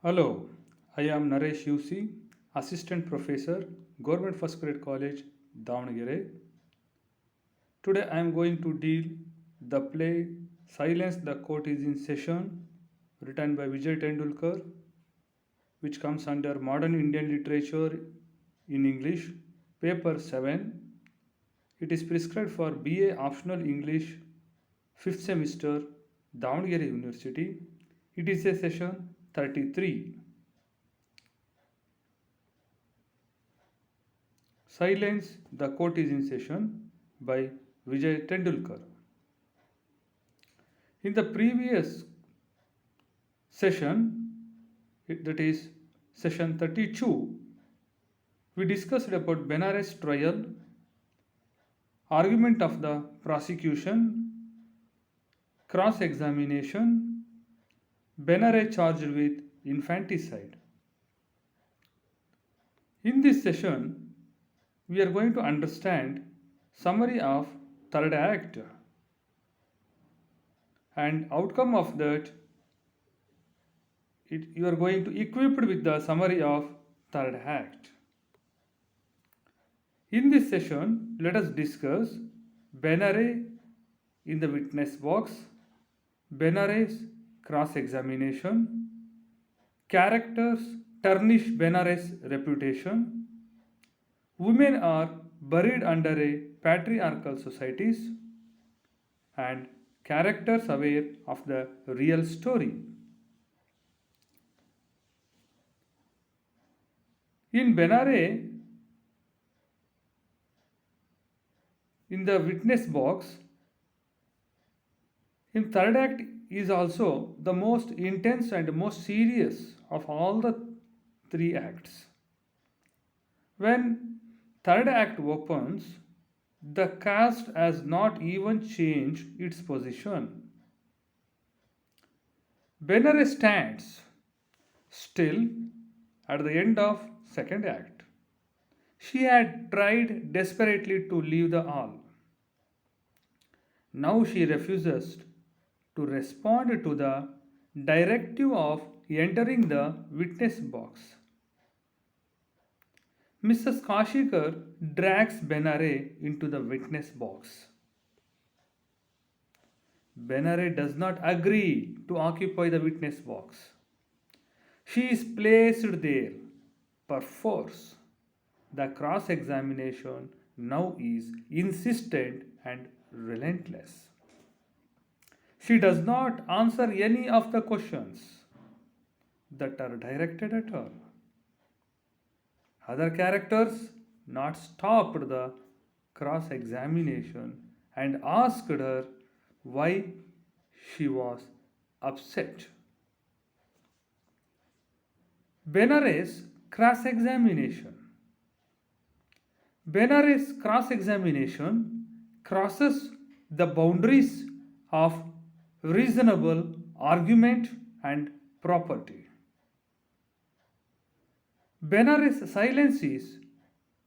Hello, I am Naresh UC, Assistant Professor, Government First Grade College, Davangere. Today I am going to deal the play Silence the Court is in Session, written by Vijay Tendulkar, which comes under Modern Indian Literature in English, Paper 7. It is prescribed for BA Optional English 5th semester, Davangere University. It is a session 33. Silence, the Court is in Session by Vijay Tendulkar. In the previous session, that is session 32, we discussed about Benares trial, argument of the prosecution, cross examination, Benares charged with infanticide. In this session, we are going to understand summary of third act and outcome of that you are going to equipped with the summary of third act. In this session, let us discuss Benares in the witness box, Benares cross-examination, characters tarnish Benares reputation, women are buried under a patriarchal societies, and characters aware of the real story. In Benares, in the witness box, in third act is also the most intense and most serious of all the three acts. When third act opens, the cast has not even changed its position. Benares stands still at the end of second act. She had tried desperately to leave the hall. Now she refuses to respond to the directive of entering the witness box. Mrs. Kashikar drags Benares into the witness box. Benares does not agree to occupy the witness box. She is placed there perforce. The cross examination now is insistent and relentless. She does not answer any of the questions that are directed at her. Other characters not stopped the cross examination and asked her why she was upset. Benares cross examination. Benares cross examination crosses the boundaries of reasonable argument and property. Benares' silence is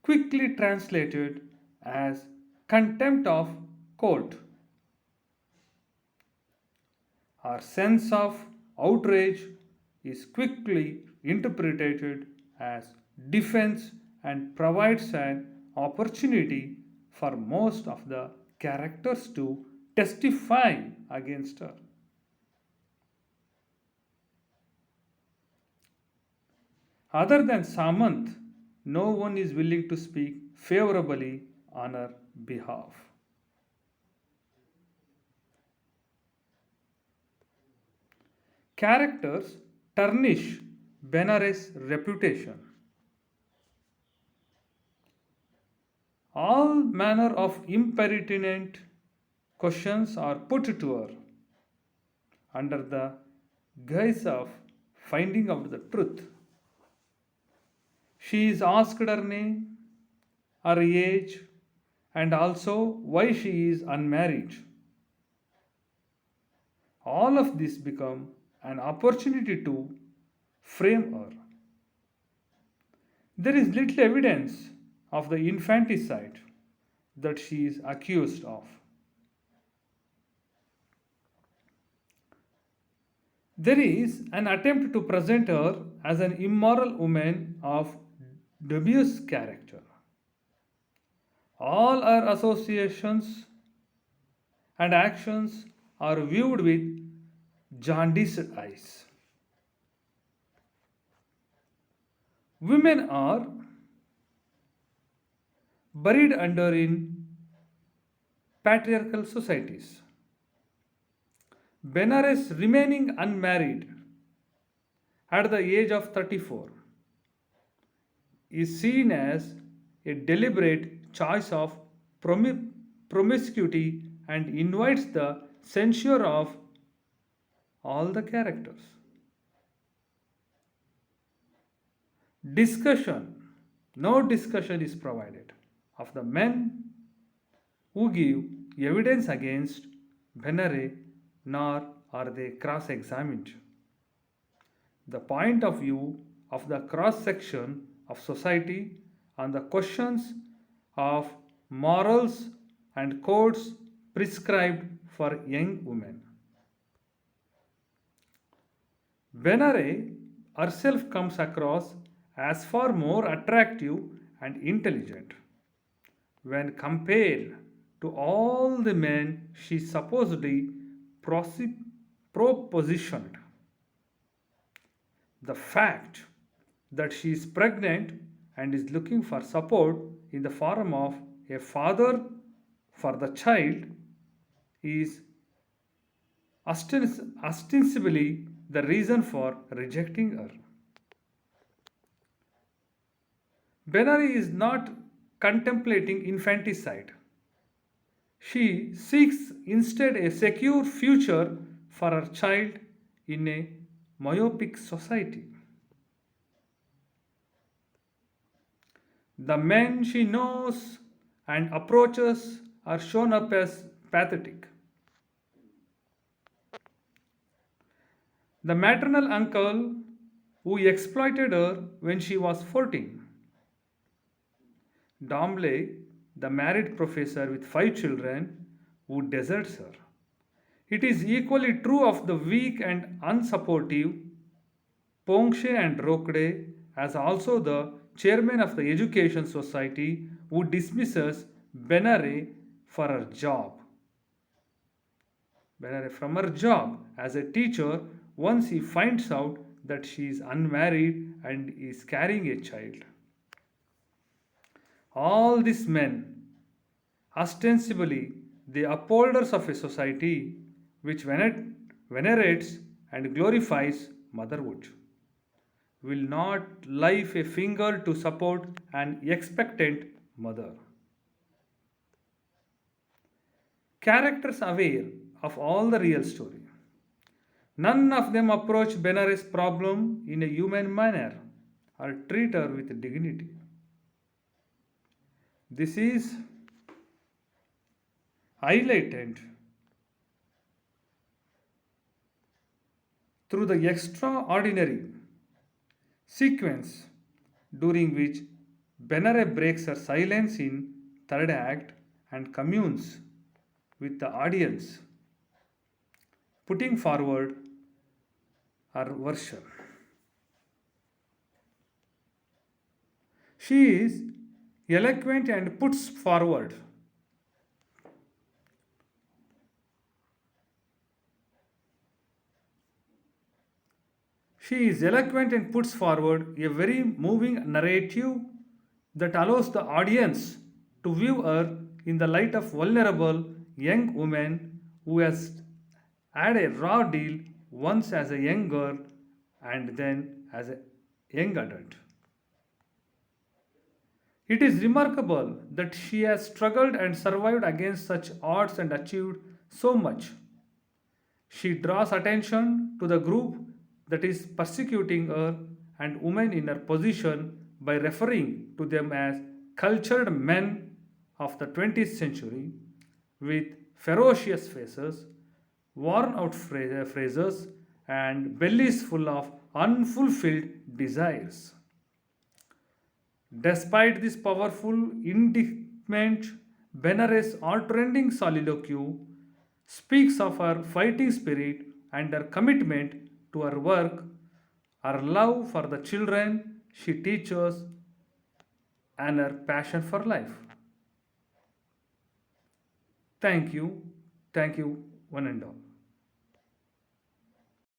quickly translated as contempt of court. Our sense of outrage is quickly interpreted as defense and provides an opportunity for most of the characters to testify against her. Other than Samant, no one is willing to speak favorably on her behalf. Characters tarnish Benares' reputation. All manner of impertinent questions are put to her under the guise of finding out the truth. She is asked her name, her age, and also why she is unmarried. All of this become an opportunity to frame her. There is little evidence of the infanticide that she is accused of. There is an attempt to present her as an immoral woman of dubious character. All her associations and actions are viewed with jaundiced eyes. Women are buried under in patriarchal societies. Benares remaining unmarried at the age of 34 is seen as a deliberate choice of promiscuity and invites the censure of all the characters. Discussion. No discussion is provided of the men who give evidence against Benare, nor are they cross examined. The point of view of the cross section of society on the questions of morals and codes prescribed for young women. Benare herself comes across as far more attractive and intelligent when compared to all the men she supposedly propositioned. The fact that she is pregnant and is looking for support in the form of a father for the child is ostensibly the reason for rejecting her. Benari is not contemplating infanticide. She seeks instead a secure future for her child in a myopic society. The men she knows and approaches are shown up as pathetic. The maternal uncle who exploited her when she was 14. Damble, the married professor with 5 children, who deserts her. It is equally true of the weak and unsupportive Pongshe and Rokde, as also the chairman of the Education Society who dismisses Benare for her job. Benare from her job as a teacher once he finds out that she is unmarried and is carrying a child. All these men, ostensibly the upholders of a society which venerates and glorifies motherhood, will not lift a finger to support an expectant mother. Characters aware of all the real story. None of them approach Benares' problem in a human manner or treat her with dignity. This is highlighted through the extraordinary sequence during which Benare breaks her silence in third act and communes with the audience, putting forward her version. She is eloquent and puts forward She is eloquent and puts forward a very moving narrative that allows the audience to view her in the light of vulnerable young woman who has had a raw deal once as a young girl and then as a young adult. It is remarkable that she has struggled and survived against such odds and achieved so much. She draws attention to the group that is persecuting her and women in her position by referring to them as cultured men of the 20th century with ferocious faces, worn out phrases, and bellies full of unfulfilled desires. Despite this powerful indictment, Benares' heartrending soliloquy speaks of her fighting spirit and her commitment to her work, her love for the children she teaches, and her passion for life. Thank you. Thank you, one and all.